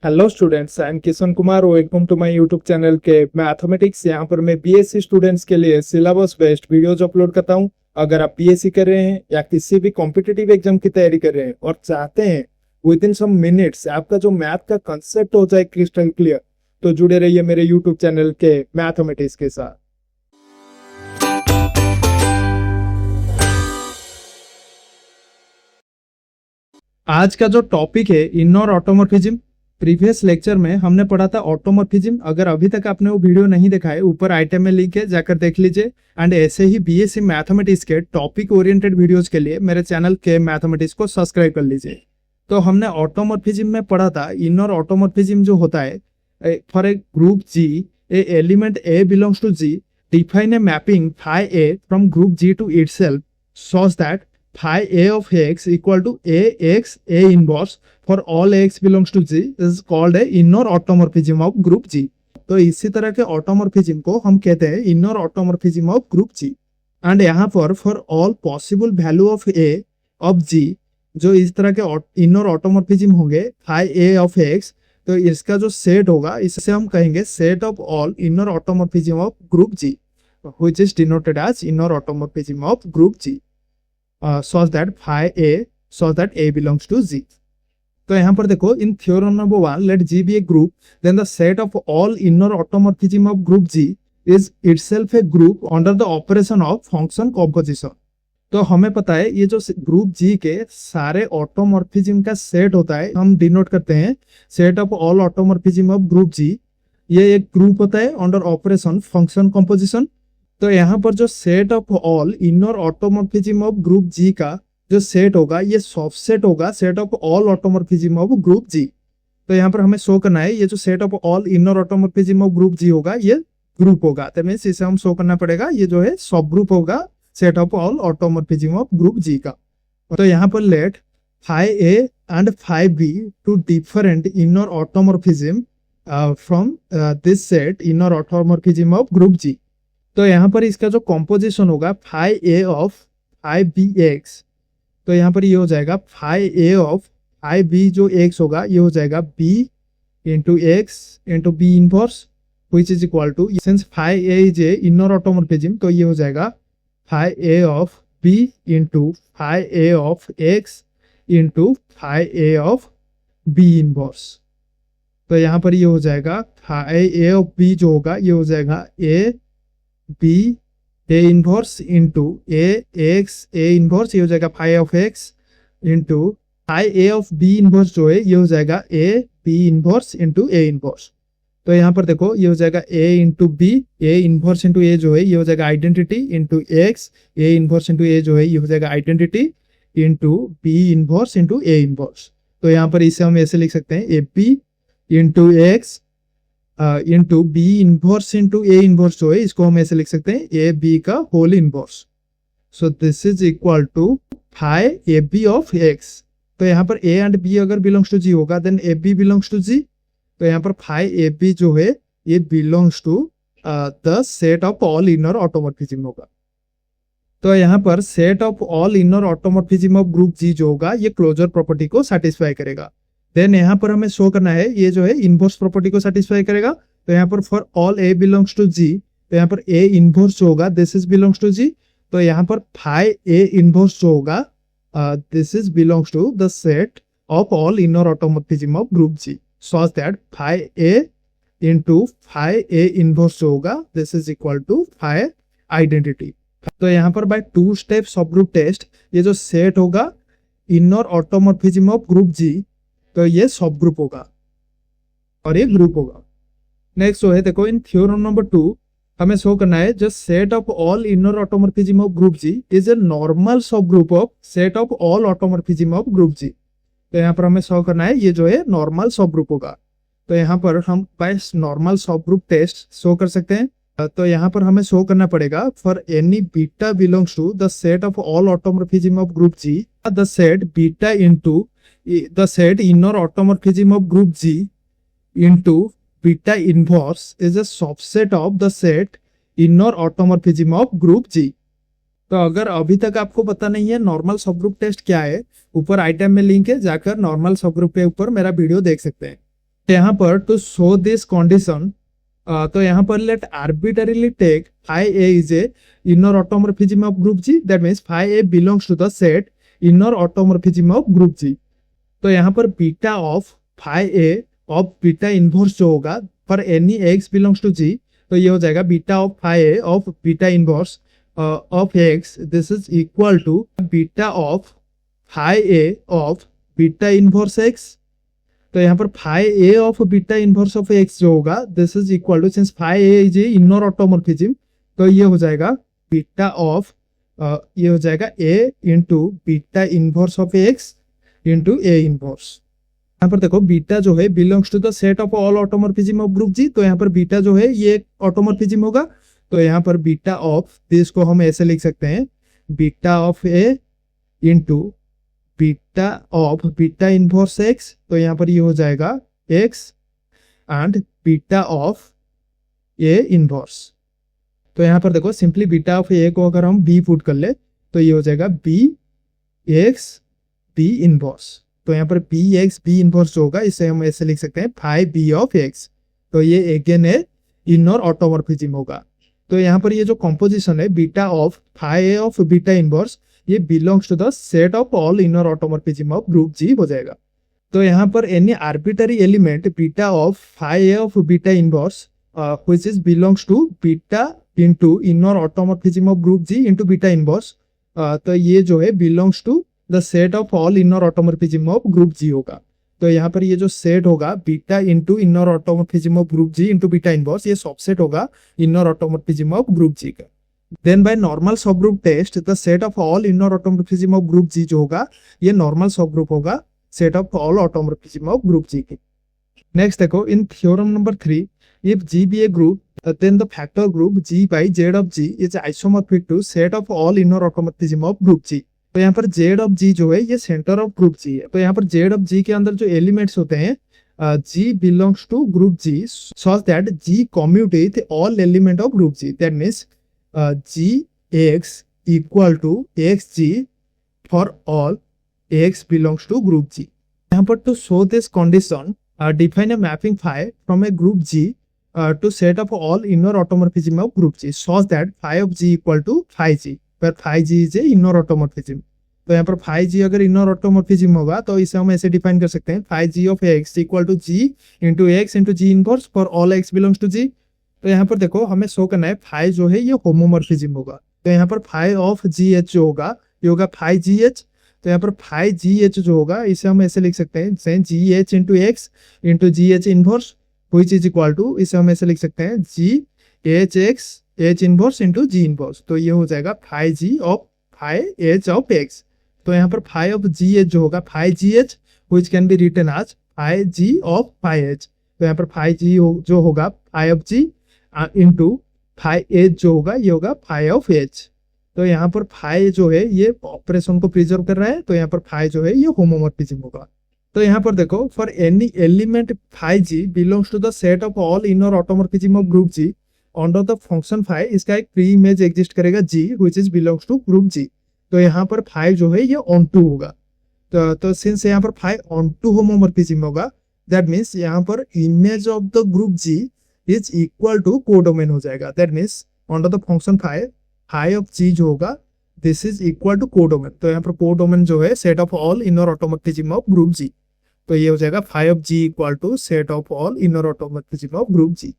Hello students, I am Kishan Kumar. Welcome to my YouTube channel K mathematics. यहाँ पर मैं BSc students के लिए सिलेबस बेस्ड वीडियोज अपलोड करता हूँ। अगर आप बीएससी कर रहे हैं या किसी भी कॉम्पिटिटिव एग्जाम की तैयारी कर रहे हैं और चाहते हैं विद इन सम मिनट्स आपका जो मैथ का कंसेप्ट हो जाए क्रिस्टल क्लियर, तो जुड़े रहिए मेरे यूट्यूब चैनल के मैथमेटिक्स के साथ। आज का जो टॉपिक है इनर ऑटोमॉर्फिज्म। प्रीवियस लेक्चर में हमने पढ़ा था ऑटोमॉर्फिज्म। अगर अभी तक आपने वो वीडियो नहीं देखा है, ऊपर आइटम में लिंक है, जाकर देख लीजिए। एंड ऐसे ही बीएससी मैथमेटिक्स के टॉपिक ओरिएंटेड वीडियोस के लिए मेरे चैनल के मैथमेटिक्स को सब्सक्राइब कर लीजिए। तो हमने ऑटोमॉर्फिज्म में पढ़ा था इनर ऑटोमॉर्फिज्म जो होता है, for a group G a element a belongs to G, define a mapping phi a from group G to itself such that phi a of x equal to ax a inverse for all x belongs to G is called a inner automorphism of group G। तो इसी तरह के automorphism को हम कहते हैं inner automorphism of group G। And यहाँ पर for all possible value of a of G, जो इस तरह के इनर ऑटोमॉर्फिज्म होंगे phi a of x, तो इसका जो सेट होगा इससे हम कहेंगे set of all inner automorphism of group G, which is denoted as inner automorphism of group G। such that phi a such that a belongs to G। तो यहाँ पर देखो, in theorem number 1 let G be a group then the set of all inner automorphism of group G is itself a group under the operation of function composition। तो हमें पता है ये जो ग्रुप G के सारे ऑटोमॉर्फिज्म का set होता है हम डिनोट करते हैं set of all automorphism of group G। ये एक ग्रुप होता है अंडर ऑपरेशन फंक्शन कंपोजिशन। तो यहाँ पर जो set of all inner automorphism of group G का जो सेट होगा ये सबसेट होगा set of all automorphism of group G. तो यहाँ पर हमें शो करना है ये जो set of all inner automorphism of group G होगा ये ग्रुप होगा। तो मींस इसे हम शो करना पड़ेगा ये जो है सब ग्रुप होगा set of all automorphism of group G का। तो यहाँ पर let phi a and phi b two different inner automorphism from this set inner automorphism of group G. तो यहाँ पर इसका जो कॉम्पोजिशन होगा phi a of phi b x, तो यहाँ पर ये हो जाएगा phi a of phi b जो एक्स होगा ये हो जाएगा b into x into b inverse which is equal to, since phi a is a inner automorphism तो ये हो जाएगा phi a of b into phi a of x into phi a of b inverse. तो यहाँ पर ये हो जाएगा फाई ए ऑफ बी जो होगा ये हो जाएगा a b a inverse into a x a inverse, ये हो जाएगा phi of x into phi a of b inverse जो है ये हो जाएगा a b inverse into a inverse. तो यहाँ पर देखो ये हो जाएगा a into b a inverse into a जो है ये हो जाएगा identity into x a inverse into a जो है ये हो जाएगा identity into b inverse into a inverse. तो यहाँ पर इसे हम ऐसे लिख सकते हैं a b into x into b inverse into a inverse जो है इसको हम ऐसे लिख सकते हैं ए बी का whole inverse. So this is equal to phi a b of x. तो यहाँ पर ए एंड बी अगर बिलोंग्स टू जी होगा then a b belongs to G. तो यहाँ पर फाई ए बी जो है ये belongs to the set of all inner automorphism होगा। तो यहाँ पर set of all inner automorphism of group G जो होगा ये क्लोजर प्रॉपर्टी को सेटिस्फाई करेगा। देन यहाँ पर हमें शो करना है ये जो है इनवर्स प्रॉपर्टी को सेटिस्फाई करेगा। तो यहाँ पर for all a belongs to G, तो यहाँ पर ए इनवर्स जो होगा this is belongs to G. तो यहाँ पर फाई ए इनवर्स जो होगा this is belongs to the set of all inner automorphism of group G such that phi a into phi a inverse जो होगा this is equal to phi identity. तो यहाँ पर by two step subgroup test ये जो set होगा inner automorphism of group G तो ये सब ग्रुप होगा और ये ग्रुप होगा। नेक्स्ट जो है देखो, इन थ्योरम नंबर 2 हमें शो करना है जो set of all inner automorphism of group G is a normal subgroup of set of all automorphism of group G. तो यहाँ पर हमें शो करना है ये जो है नॉर्मल सब ग्रुप होगा। तो यहाँ पर हम bye normal subgroup test show कर सकते हैं। तो यहाँ पर हमें शो करना पड़ेगा for any beta belongs to the set of all automorphism of group G the set beta into the set inner automorphism of group G into beta inverse is a subset of the set inner automorphism of group G। तो अगर अभी तक आपको पता नहीं है normal subgroup test क्या है, ऊपर आइटम में लिंक है, जाकर नॉर्मल सब ग्रुप के ऊपर मेरा वीडियो देख सकते हैं। यहाँ पर टू शो दिस कंडीशन, तो यहाँ पर let arbitrarily take phi a is a inner automorphism of group G, that means phi a belongs to the set inner automorphism of group G. तो यहाँ पर beta of phi a of beta inverse जो होगा for any x belongs to G, तो ये हो जाएगा beta of phi a of beta inverse of x, this is equal to beta of phi a of beta inverse x। तो यहाँ पर phi a of beta inverse of x जो होगा this is equal to, since phi a is a inner automorphism, तो ये हो जाएगा beta of ये हो जाएगा a into beta inverse of x into a inverse. यहाँ पर देखो बीटा जो है belongs to the set of all automorphism of group G, तो यहाँ पर बीटा जो है ये ऑटोमॉर्फिज्म होगा, तो यहाँ पर बीटा ऑफ दिस को हम ऐसे लिख सकते हैं beta of a into beta of beta inverse x, तो यहाँ पर ये हो जाएगा x and beta of a inverse. तो यहाँ पर देखो सिंपली बीटा ऑफ a को अगर हम b पुट कर ले तो ये हो जाएगा b x b इनवर्स। तो यहाँ पर b x b इनवर्स जो होगा इसे हम ऐसे लिख सकते हैं phi b ऑफ x, तो ये अगेन है इनर ऑटोमॉर्फिज्म होगा। तो यहाँ पर ये जो कॉम्पोजिशन है beta of phi a of beta inverse, ये belongs to the set of all inner automorphism of group G हो जाएगा। तो यहाँ पर any arbitrary element beta of phi a of beta inverse which is belongs to beta into inner automorphism of group G into beta inverse, तो ये जो है belongs to the set of all inner automorphism of group G होगा। तो यहाँ पर ये जो सेट होगा beta into inner automorphism of group G into beta inverse, ये सबसेट होगा inner automorphism of group G का। Then by normal subgroup test the set of all inner automorphism of group G जो होगा ये normal subgroup होगा set of all automorphism of group G की। Next देखो in theorem number 3, if G be a group then the factor group G by Z of G is isomorphic to set of all inner automorphism of group G। तो यहाँ पर Z of G जो है ये centre of group G है। तो यहाँ पर Z of G के अंदर जो एलिमेंट्स होते हैं G belongs to group G such that G commute with all element of group G, that means Gx equal to Xg for all X belongs to group G। यहाँ पर to show this condition define a mapping phi from a group G to set of all inner automorphism of group G such that phi of G equal to phi G, where phi G is a inner automorphism। तो यहाँ पर phi G अगर inner automorphism होगा तो इसे हम ऐसे define कर सकते हैं phi G of X equal to G into X into G inverse for all X belongs to G। तो यहाँ पर देखो हमें शो करना है phi जो है ये होमोमॉर्फिज्म होगा, तो यहाँ पर phi of GH जो होगा ये होगा phi GH। तो यहाँ पर phi GH जो होगा इसे हम ऐसे लिख सकते हैं GH into X into GH inverse which is equal to, इसे हम ऐसे लिख सकते हैं GHX H inverse into G inverse। तो ये हो जाएगा phi G of phi H of X। तो यहाँ पर phi of GH जो होगा phi GH which can be written as phi G of phi H। तो यहाँ पर phi G जो होगा phi of G into phi H जो होगा ये होगा phi of H। तो यहाँ पर phi जो है ये ऑपरेशन को प्रिजर्व कर रहा है, तो यहाँ पर phi जो है ये होमोमॉर्फिज्म होगा। तो यहाँ पर देखो for any element phi G belongs to the set of all inner automorphism of group G under the function phi, इसका एक प्री इमेज एग्जिस्ट करेगा G which is belongs to group G। तो यहाँ पर phi जो है ये on to होगा, तो सिंस यहाँ पर phi ऑन टू होमोमॉर्फिज्म होगा दैट मीन्स यहाँ पर image of the group G is equal to codomain हो जाएगा। That means under the function phi of G जो होगा this is equal to codomain. तो यहाँ पर कोडोमेन जो है set of all inner automorphism of group G, तो ये हो जाएगा phi of G equal to set of all inner automorphism of group G।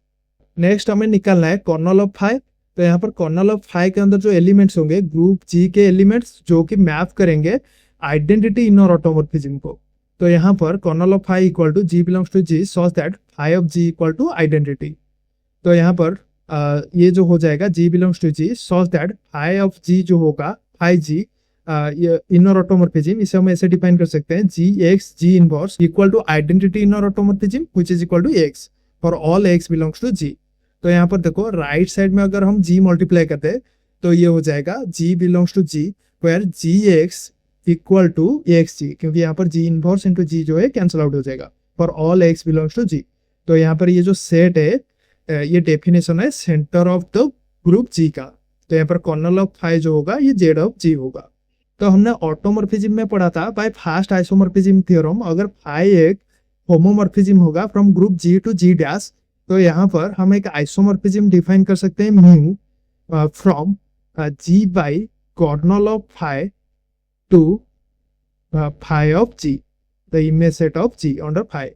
Next हमें निकालना है कर्नल ऑफ phi। तो यहाँ पर कर्नल ऑफ phi के अंदर जो एलिमेंट्स होंगे ग्रुप G के एलिमेंट्स जो कि मैप करेंगे आइडेंटिटी इनर ऑटोमॉर्फिज्म को। तो यहाँ पर kernel of phi equal to G belongs to G such that phi of G equal to identity. तो यहाँ पर ये जो हो जाएगा G belongs to G such that phi of G जो होगा phi G इनर ऑटोमॉर्फिज्म, इसे हम ऐसे डिफाइन कर सकते हैं Gx G inverse equal to identity inner automorphism which is equal to X for all X belongs to G। तो यहाँ पर देखो राइट साइड में अगर हम G मल्टीप्लाई करते हैं तो ये हो जाएगा G belongs to G where Gx equal to Xg, क्योंकि यहाँ पर G इनवर्स इंटू G जो है कैंसिल आउट हो जाएगा for all X belongs to G। तो यहाँ पर ये जो सेट है ये डेफिनेशन है centre of the group G का। तो यहाँ पर कर्नल ऑफ phi जो होगा ये Z ऑफ G होगा। तो हमने ऑटोमॉर्फिज्म में पढ़ा था बाय फर्स्ट आइसोमॉर्फिज्म थ्योरम, अगर phi एक होमोमॉर्फिज्म होगा from group G to G dash, तो यहाँ पर हम एक आइसोमॉर्फिज्म डिफाइन कर सकते हैं mu from G by kernel of phi to phi of G, the image set of G under phi.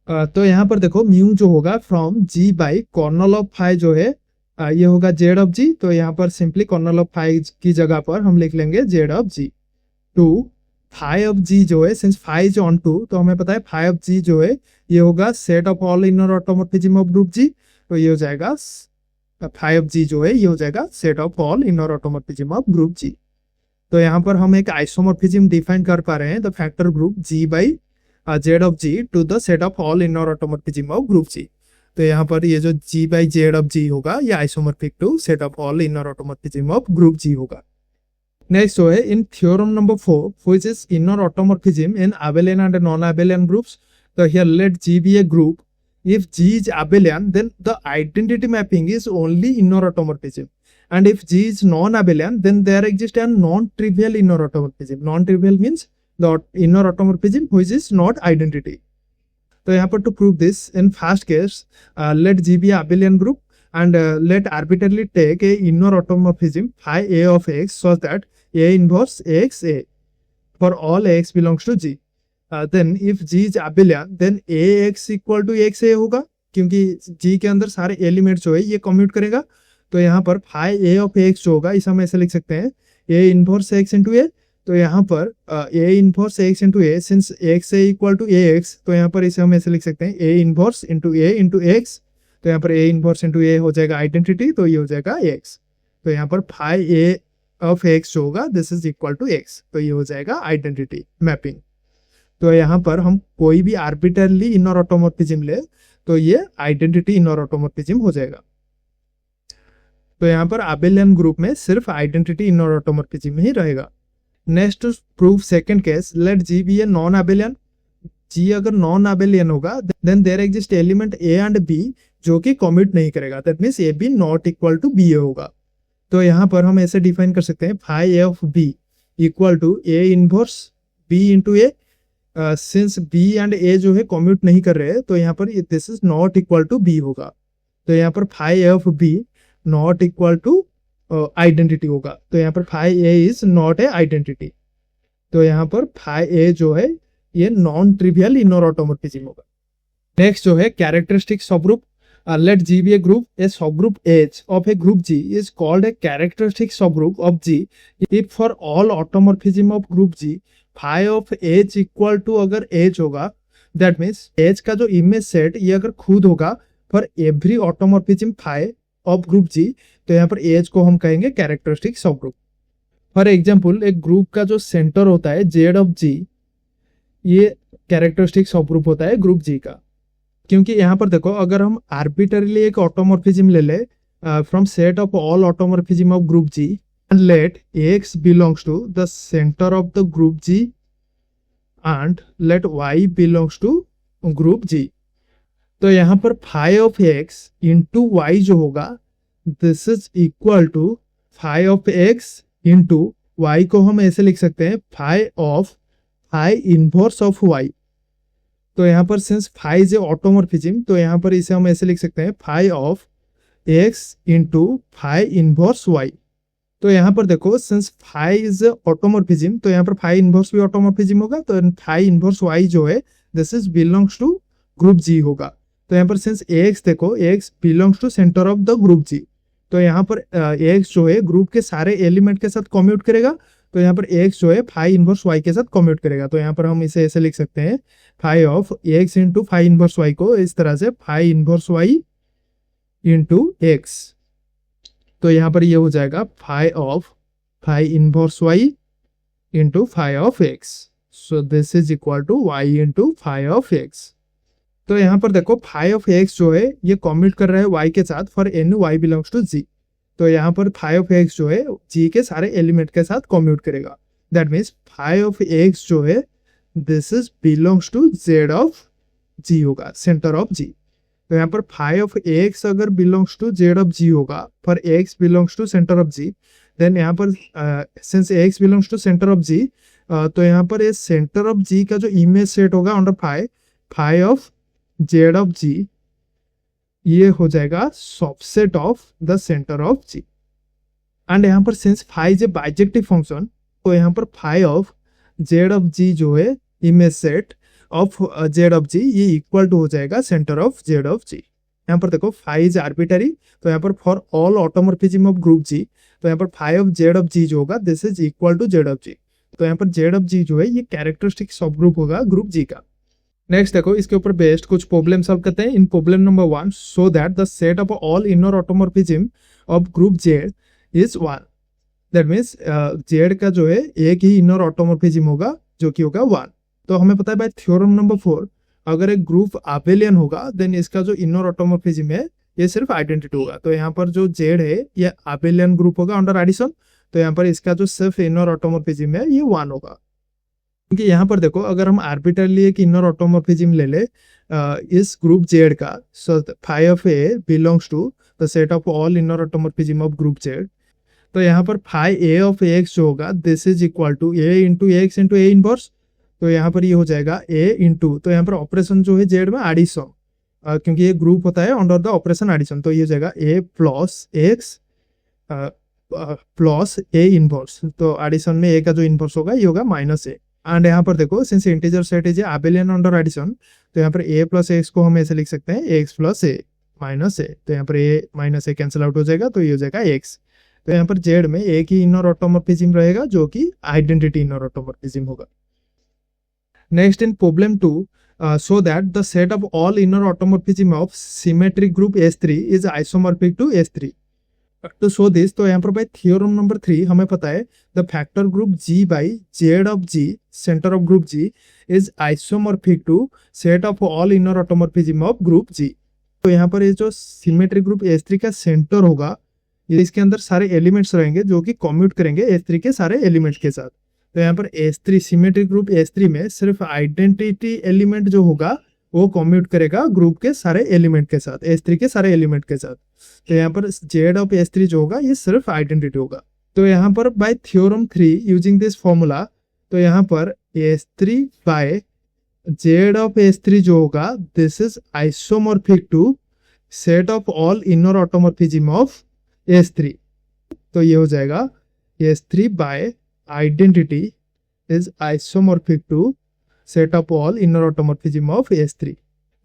तो यहाँ पर देखो म्यू जो होगा from G by kernel of phi जो है ये होगा जेड ऑफ जी, तो यहाँ पर सिंपली कर्नल ऑफ फाई की जगह पर हम लिख लेंगे Z of G to phi of G जो है, since phi is onto तो हमें पता है फाई ऑफ जी जो है ये होगा set of all inner automorphism of group G, तो ये हो जाएगा फाई ऑफ जी जो है ये हो जाएगा set of all inner automorphism of group G. तो यहाँ पर हम एक आइसोमॉर्फिज्म डिफाइन कर पा रहे हैं the factor group G by Z of G to the set of all inner automorphism of group G. तो यहाँ पर ये जो G by Z of G होगा ये isomorphic to set of all inner automorphism of group G होगा। Next जो है in theorem number 4 which is inner automorphism in abelian and non-abelian groups, so here let G be a group. If G is abelian then the identity mapping is only inner automorphism, and if G is non-abelian then there exists a non-trivial inner automorphism. Non-trivial means the inner automorphism which is not identity. तो यहाँ पर to prove this in first case let G be a abelian group and let arbitrarily take a inner automorphism phi a of x such that A inverse x A for all x belongs to G. Then if G is abelian then Ax equal to x A होगा, क्योंकि G के अंदर सारे element जो है ये commute करेगा, तो यहाँ पर phi A of x जो होगा इसे हम ऐसे लिख सकते हैं A inverse x into A, तो यहाँ पर A inverse x into A since x A equal to Ax, तो यहाँ पर इसे हम ऐसे लिख सकते हैं A inverse into A into x, तो यहाँ पर A inverse into A हो जाएगा आइडेंटिटी, तो ये हो जाएगा x, तो यहाँ पर phi A ऑफ x जो होगा this is equal to x, तो ये हो जाएगा आइडेंटिटी मैपिंग। तो यहाँ पर हम कोई भी आर्बिट्रली इनर ऑटोमॉर्फिज्म ले तो ये आइडेंटिटी इनर ऑटोमॉर्फिज्म हो जाएगा। तो यहाँ पर abelian ग्रुप में सिर्फ आइडेंटिटी इनर ऑटोमॉर्फिज्म ही रहेगा। Next to prove second case let G be a non abelian। G अगर नॉन abelian होगा then there exist element A and B जो कि कमिट नहीं करेगा, that means A B not equal to B होगा। तो यहाँ पर हम ऐसे डिफाइन कर सकते हैं phi a of b equal to a inverse b into a, since b and a जो है कम्यूट नहीं कर रहे हैं तो यहाँ पर this is not equal to b होगा, तो यहाँ पर phi a of b not equal to identity होगा, तो यहाँ पर phi a is not a identity, तो यहाँ पर फाई ए जो है ये नॉन ट्रिवियल इनर ऑटोमॉर्फिज्म होगा। नेक्स्ट जो है characteristic subgroup let G be a group. A subgroup H of a group G is called a characteristic subgroup of G if for all automorphism of group G phi of H equal to अगर H होगा, that means H का जो image set ये अगर खुद होगा for every automorphism phi of group G, तो यहाँ पर H को हम कहेंगे कैरेक्टरिस्टिक सबग्रुप। फॉर एग्जाम्पल एक ग्रुप का जो सेंटर होता है Z ऑफ G ये कैरेक्टरिस्टिक सबग्रुप होता है ग्रुप G का, क्योंकि यहाँ पर देखो अगर हम आर्बिट्ररीली एक ऑटोमॉर्फिज्म ले ले from set of all automorphism of group G and let x belongs to the center of the group G and let y belongs to group G, तो यहाँ पर phi of x into y जो होगा this is equal to phi of x into y को हम ऐसे लिख सकते हैं फाई इनवर्स ऑफ y, तो यहाँ पर since phi is a automorphism तो यहाँ पर इसे हम ऐसे लिख सकते हैं phi of x into phi inverse y, तो यहाँ पर देखो सिंस फाई इज ऑटोमॉर्फिज्म तो यहाँ पर फाई इनवर्स भी ऑटोमॉर्फिज्म होगा, तो फाई इनवर्स y जो है this is belongs to group G होगा, तो यहाँ पर सिंस x देखो x belongs to center of the group G, तो यहाँ पर x जो है ग्रुप के सारे एलिमेंट के साथ कम्यूट करेगा, तो यहाँ पर x जो है फाई इनवर्स y के साथ कम्यूट करेगा, तो यहाँ पर हम इसे ऐसे लिख सकते हैं phi of x into phi inverse y को इस तरह से phi inverse y into x, तो यहाँ पर ये हो जाएगा phi of phi inverse y into phi of x, so this is equal to y into phi of x। तो यहाँ पर देखो फाई ऑफ x जो है ये कम्यूट कर रहा है y के साथ for an y belongs to G, तो यहाँ पर फाई ऑफ x जो है G के सारे एलिमेंट के साथ कम्यूट करेगा, that means phi of x जो है this is belongs to Z of G होगा, सेंटर ऑफ G, तो यहाँ पर फाई ऑफ x अगर belongs to Z of G होगा for x belongs to center of G, then यहाँ पर since x belongs to center of G तो यहाँ पर ये सेंटर ऑफ G का जो इमेज सेट होगा under phi phi of Z of G ये हो जाएगा subset of the center of G. And यहाँ पर since phi is a bijective function तो यहाँ पर phi of Z of G जो है image set of Z of G ये इक्वल टू हो जाएगा center of Z of G. यहाँ पर देखो फाई इज आर्बिटरी तो यहाँ पर for all automorphism of group G तो यहाँ पर phi of Z of G जो होगा this is equal to Z of G. तो यहाँ पर जेड ऑफ जी जो है ये कैरेक्टरिस्टिक सब ग्रुप होगा ग्रुप जी का। नेक्स्ट देखो इसके ऊपर बेस्ड कुछ प्रॉब्लम सॉल्व करते हैं। In problem number 1 so that the set of all inner automorphism of group Z is 1। That means Z का जो है एक ही इनर ऑटोमॉर्फिज्म होगा जो कि होगा 1। तो हमें पता है भाई थ्योरम नंबर 4 अगर एक ग्रुप आबेलियन होगा देन इसका जो इनर ऑटोमॉर्फिज्म है ये सिर्फ आइडेंटिटी होगा। तो यहाँ पर जो जेड है ये आबेलियन ग्रुप होगा अंडर एडिशन तो यहाँ पर इसका जो सिर्फ इनर ऑटोमॉर्फिज्म है ये 1 होगा। क्योंकि यहाँ पर देखो अगर हम आर्बिट्रली एक इनर ऑटोमॉर्फिज्म ले ले इस ग्रुप जेड का so phi of a belongs to the set of all inner automorphism of group Z तो यहाँ पर फाई ए ऑफ एक्स जो होगा this is equal to a into x into a inverse. तो यहाँ पर ये हो जाएगा ए इंटू तो यहाँ पर ऑपरेशन जो है जेड में एडिशन क्योंकि ये ग्रुप होता है अंडर द ऑपरेशन एडिशन तो ये हो जाएगा a plus x plus a inverse. तो एडिशन में ए का जो इनवर्स होगा ये होगा माइनस ए। एंड यहाँ पर देखो since integer set is abelian under addition तो यहाँ पर ए प्लस एक्स को हम ऐसे लिख सकते हैं एक्स प्लस ए माइनस ए। तो यहाँ पर ए माइनस ए कैंसिल आउट हो जाएगा तो ये हो जाएगा एक्स। तो यहाँ पर जेड में एक ही इनर ऑटोमॉर्फिज्म रहेगा जो कि आइडेंटिटी इनर ऑटोमॉर्फिज्म होगा। Next in problem 2 so that the set of all inner automorphism of symmetric group S3 is isomorphic to S3। To show this तो यहाँ पर भाई थ्योरम नंबर 3 हमें पता है the factor group G by Z of G center of group G is isomorphic to set of all inner automorphism of group G। तो यहाँ पर ये जो सिमेट्रिक ग्रुप S3 का सेंटर होगा ये इसके अंदर सारे एलिमेंट्स रहेंगे जो कि कम्यूट करेंगे S3 के सारे एलिमेंट्स के साथ। तो यहाँ पर S3 सिमेट्रिक ग्रुप S3 में सिर्फ आइडेंटिटी एलिमेंट जो होगा वो कम्यूट करेगा ग्रुप के सारे एलिमेंट के साथ S3 के सारे एलिमेंट के साथ। तो यहाँ पर जेड ऑफ S3 जो होगा ये सिर्फ आइडेंटिटी होगा। तो यहाँ पर bye theorem 3 using this formula तो यहाँ पर S3 bye Z of S3 जो होगा this is isomorphic to set of all inner automorphism of S3। तो ये हो जाएगा S3 by identity is isomorphic to set of all inner automorphism of S3।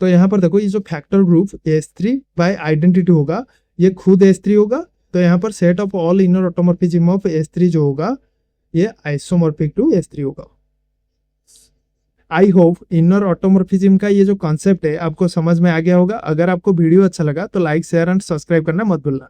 तो यहाँ पर देखो ये जो factor group S3 by identity होगा ये खुद S3 होगा। तो यहाँ पर set of all inner automorphism of S3 जो होगा ये आइसोमॉर्फिक टू S3 होगा। आई होप इनर ऑटोमॉर्फिज्म का ये जो कॉन्सेप्ट है आपको समझ में आ गया होगा। अगर आपको वीडियो अच्छा लगा तो लाइक शेयर एंड सब्सक्राइब करना मत भूलना।